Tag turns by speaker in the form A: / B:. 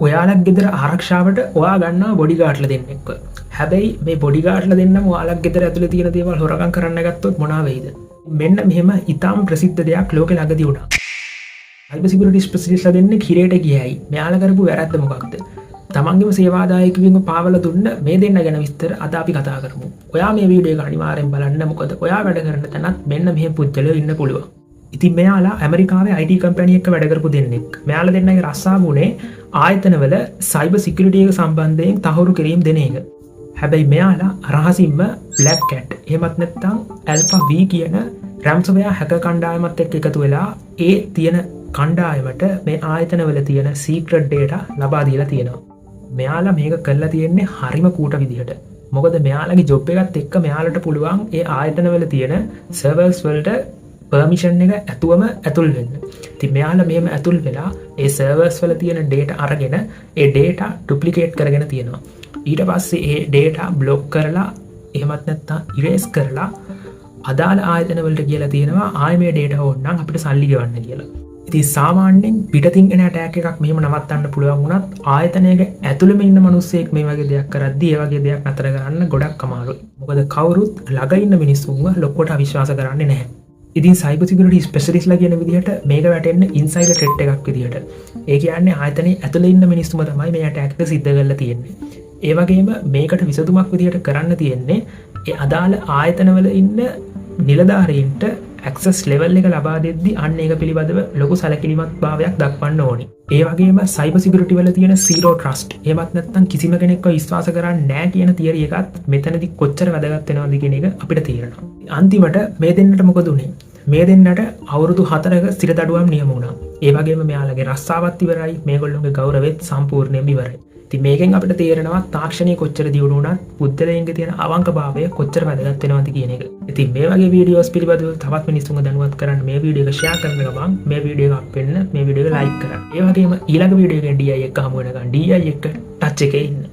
A: ඔයාලක් ගෙදර ආරක්ෂාවට ඔයා ගන්නා බොඩිගාඩ්ලා දෙන්නෙක්ව. හැබැයි මේ බොඩිගාඩ්ලා දෙන්නම ඔයාලක් ගෙදර ඇතුලේ තියෙන දේවල් හොරකම් කරන්න ගත්තොත් මොනවා වෙයිද? මෙන්න මෙහෙම ඊටාම් ප්‍රසිද්ධ දෙයක් ලෝකෙ ළඟදී වුණා. සයිබර් සිකියුරිටි ස්පෙෂලිස්ට්ලා දෙන්නේ කිරේට ගියයි. මෙයාලා කරපු වැරද්ද මොකක්ද? තමන්ගේම සේවාදායකයන්ව පාවලා දුන්න මේ දෙන්න ගැන විස්තර අද අපි කතා කරමු. ඔයා මේ වීඩියෝ එක අනිවාර්යෙන් බලන්න. මොකද ඔයා වැඩ කරන තැනත් මෙන්න මෙහෙම පුද්ගලයෝ ඉන්න පුළුවන්. ඉතින් මෙයාලා ඇමරිකාවේ IT කම්පැනි එකක වැඩ කරපු දෙන්නෙක්. මෙයාලා දෙන්නගේ රස්සාව උනේ ආයතනවල සයිබර් සිකියුරිටි එක සම්බන්ධයෙන් තහවුරු කිරීම දෙන එක. හැබැයි මෙයාලා රහසින්ම Black Cat එහෙමත් නැත්නම් Alpha V කියන ransomware hacker කණ්ඩායමත් එක්ක එකතු වෙලා ඒ තියෙන කණ්ඩායමට මේ ආයතනවල තියෙන secret data ලබා දීලා තියෙනවා. මෙයාලා මේක කරලා තියෙන්නේ හරිම කූට විදිහට. මොකද මෙයාලගේ ජොබ් එකත් එක්ක මෙයාලට පුළුවන් ඒ ආයතනවල තියෙන සර්වර්ස් වලට පර්මිෂන් එක ඇතුවම ඇතුල් වෙන්න. ඉතින් මෙයාලා මෙහෙම ඇතුල් වෙලා ඒ සර්වර්ස් වල තියෙන data අරගෙන ඒ data duplicate කරගෙන තියෙනවා. ඊට පස්සේ ඒ data block කරලා එහෙමත් නැත්නම් erase කරලා අදාළ ආයතන වලට කියලා තියෙනවා ආයෙ මේ data ඕන නම් අපිට සල්ලි ගෙවන්න කියලා. ඉතින් සාමාන්‍යයෙන් පිටතින් එන attack එකක් මෙහෙම නවත්තන්න පුළුවන් වුණත් ආයතනයක ඇතුළෙම ඉන්න මිනිස්සෙක් මේ වගේ දෙයක් කරද්දී ඒ වගේ දෙයක් නතර කරන්න ගොඩක් අමාරුයි. මොකද කවුරුත් ළඟ ඉන්න මිනිස්සුන්ව ලොක්කොට අවිශ්වාස කරන්නේ නැහැ. ඉතින් සයිබර් සිකියුරිටි ස්පෙෂලිස්ට්ලා කියන විදිහට මේක වැටෙන්න ඉන්සයිඩර් ත්‍රෙට් එකක් විදිහට. ඒ කියන්නේ ආයතනයේ ඇතුළේ ඉන්න මිනිස්සුම තමයි මේ attack එක සිද්ධ කරලා තියෙන්නේ. ඒ වගේම මේකට විසඳුමක් විදිහට කරන්න තියෙන්නේ ඒ අදාළ ආයතනවල ඉන්න නිලධාරීන්ට access level එක ලබා දෙද්දී අන්න ඒක පිළිබඳව ලොකු සැලකිලිමත් භාවයක් දක්වන්න ඕනි. ඒ වගේම සයිබර් සිකියුරිටි වල තියෙන zero trust එහෙමත් නැත්නම් කිසිම කෙනෙක්ව විශ්වාස කරන්නේ නැහැ කියන තියරි එකත් මෙතනදී කොච්චර වැදගත් වෙනවද කියන එක අපිට තේරෙනවා. අන්තිමට මේ දෙන්නට මොකද උනේ? මේ දෙන්නට අවුරුදු 4ක සිර දඩුවම් නියම වුණා. ඒ වගේම මෙයාලගේ රස්සාවත් ඉවරයි, මේගොල්ලෝගේ ගෞරවෙත් සම්පූර්ණයෙන්ම ඉවරයි. ඉතින් මේකෙන් අපිට තේරෙනවා තාක්ෂණය කොච්චර දියුණු වුණත් පුද්ගලයන්ගේ තියෙන අවංකභාවය කොච්චර වැදගත් වෙනවද කියන එක. ඉතින් මේ වගේ වීඩියෝස් පිළිබඳව තවත් මිනිස්සුන්ව දැනුවත් කරන්න මේ වීඩියෝ එක ෂෙයා කරන ගමන් මේ වීඩියෝ එක අප් වෙන්න මේ වීඩියෝ එක ලයික් කරන්න. ඒ වගේම ඊළඟ වීඩියෝ එකෙන් DI එක හමු වෙනකන් DI එක ටච් එකේ ඉන්න.